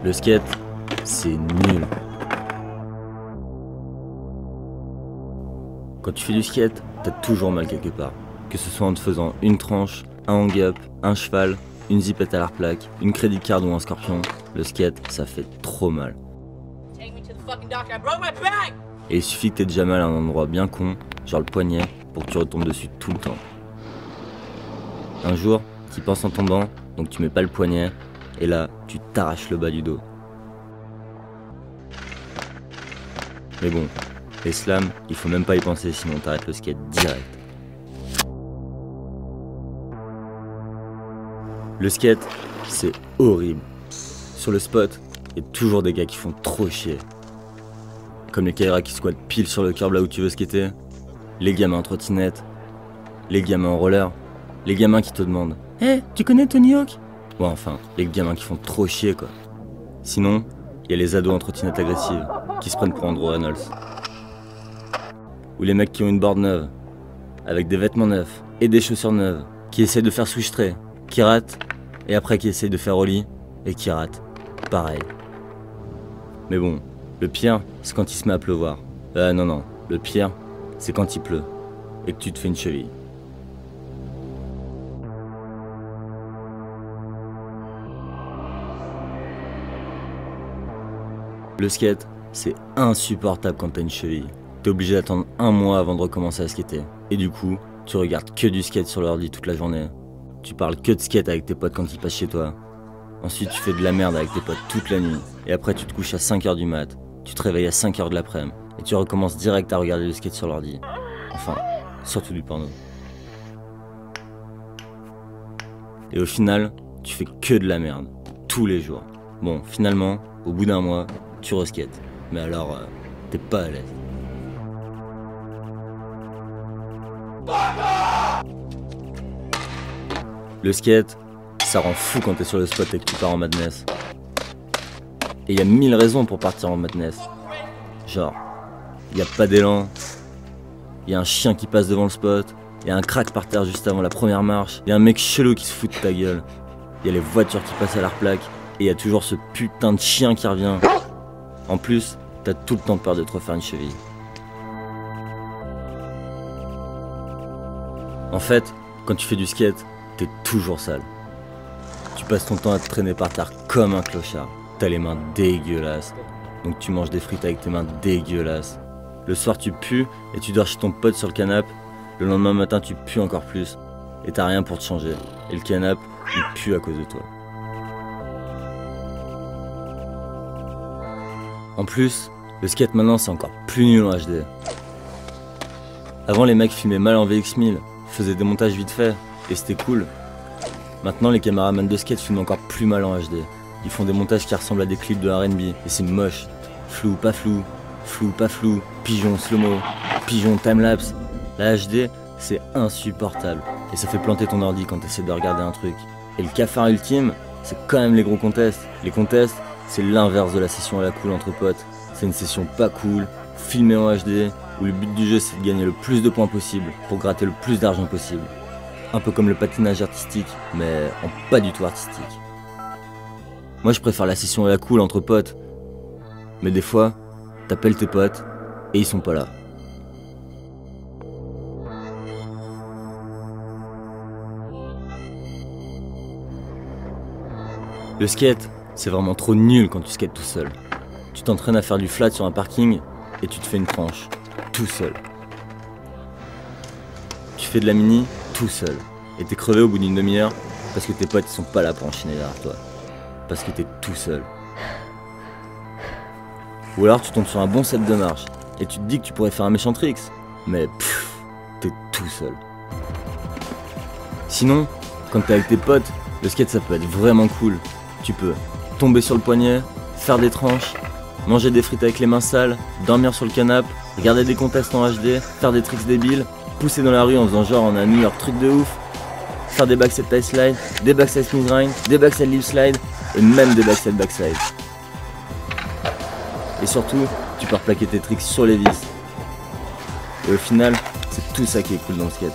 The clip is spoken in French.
Le skate, c'est nul. Quand tu fais du skate, t'as toujours mal quelque part. Que ce soit en te faisant une tranche, un hang-up, un cheval, une zipette à l'arc-plaque, une credit card ou un scorpion, le skate, ça fait trop mal. Et il suffit que t'aies déjà mal à un endroit bien con, genre le poignet, pour que tu retombes dessus tout le temps. Un jour, t'y penses en tombant, donc tu mets pas le poignet, et là, tu t'arraches le bas du dos. Mais bon, les slams, il faut même pas y penser sinon t'arrêtes le skate direct. Le skate, c'est horrible. Sur le spot, il y a toujours des gars qui font trop chier. Comme les Kaira qui squattent pile sur le curb là où tu veux skater, les gamins en trottinette, les gamins en roller, les gamins qui te demandent « Hey, tu connais Tony Hawk ?» Ouais, enfin, les gamins qui font trop chier quoi. Sinon, il y a les ados en trottinette agressive qui se prennent pour Andrew Reynolds. Ou les mecs qui ont une board neuve, avec des vêtements neufs et des chaussures neuves, qui essayent de faire switch tray, qui ratent, et après qui essayent de faire ollie, et qui ratent. Pareil. Mais bon, le pire, c'est quand il se met à pleuvoir. Non, le pire, c'est quand il pleut, et que tu te fais une cheville. Le skate, c'est insupportable quand t'as une cheville. T'es obligé d'attendre un mois avant de recommencer à skater. Et du coup, tu regardes que du skate sur l'ordi toute la journée. Tu parles que de skate avec tes potes quand ils passent chez toi. Ensuite, tu fais de la merde avec tes potes toute la nuit. Et après, tu te couches à 5h du mat. Tu te réveilles à 5h de l'après-midi. Et tu recommences direct à regarder le skate sur l'ordi. Enfin, surtout du porno. Et au final, tu fais que de la merde. Tous les jours. Bon, finalement, au bout d'un mois, tu reskates. Mais alors, t'es pas à l'aise. Le skate, ça rend fou quand t'es sur le spot et que tu pars en madness. Et y a 1000 raisons pour partir en madness. Genre, y a pas d'élan, y a un chien qui passe devant le spot, y a un crack par terre juste avant la première marche, y a un mec chelou qui se fout de ta gueule, y a les voitures qui passent à l'arc-plaque, et y a toujours ce putain de chien qui revient. En plus, t'as tout le temps peur de te refaire une cheville. En fait, quand tu fais du skate, t'es toujours sale. Tu passes ton temps à te traîner par terre comme un clochard. T'as les mains dégueulasses, donc tu manges des frites avec tes mains dégueulasses. Le soir tu pues et tu dors chez ton pote sur le canapé. Le lendemain matin tu pues encore plus et t'as rien pour te changer. Et le canapé, il pue à cause de toi. En plus, le skate maintenant c'est encore plus nul en HD. Avant les mecs filmaient mal en VX1000, faisaient des montages vite fait et c'était cool. Maintenant les caméramans de skate filment encore plus mal en HD. Ils font des montages qui ressemblent à des clips de R&B et c'est moche. Flou pas flou, flou pas flou, pigeon slow-mo, pigeon timelapse. La HD c'est insupportable et ça fait planter ton ordi quand t'essaies de regarder un truc. Et le cafard ultime, c'est quand même les gros contests. Les contests, c'est l'inverse de la session à la cool entre potes. C'est une session pas cool, filmée en HD, où le but du jeu c'est de gagner le plus de points possible pour gratter le plus d'argent possible. Un peu comme le patinage artistique, mais en pas du tout artistique. Moi je préfère la session à la cool entre potes, mais des fois, t'appelles tes potes et ils sont pas là. Le skate, c'est vraiment trop nul quand tu skates tout seul. Tu t'entraînes à faire du flat sur un parking et tu te fais une tranche, tout seul. Tu fais de la mini, tout seul. Et t'es crevé au bout d'une demi-heure parce que tes potes ils sont pas là pour enchaîner derrière toi. Parce que t'es tout seul. Ou alors tu tombes sur un bon set de marche et tu te dis que tu pourrais faire un méchant tricks. Mais pfff, t'es tout seul. Sinon, quand t'es avec tes potes, le skate ça peut être vraiment cool. Tu peux tomber sur le poignet, faire des tranches, Manger des frites avec les mains sales, dormir sur le canapé, regarder des contests en HD, faire des tricks débiles, pousser dans la rue en faisant genre on a un New York truc de ouf, faire des backside tie slide, des backside smooth grind, des backside lip slide et même des backside backside. Et surtout, tu peux replaquer tes tricks sur les vis. Et au final, c'est tout ça qui est cool dans le skate.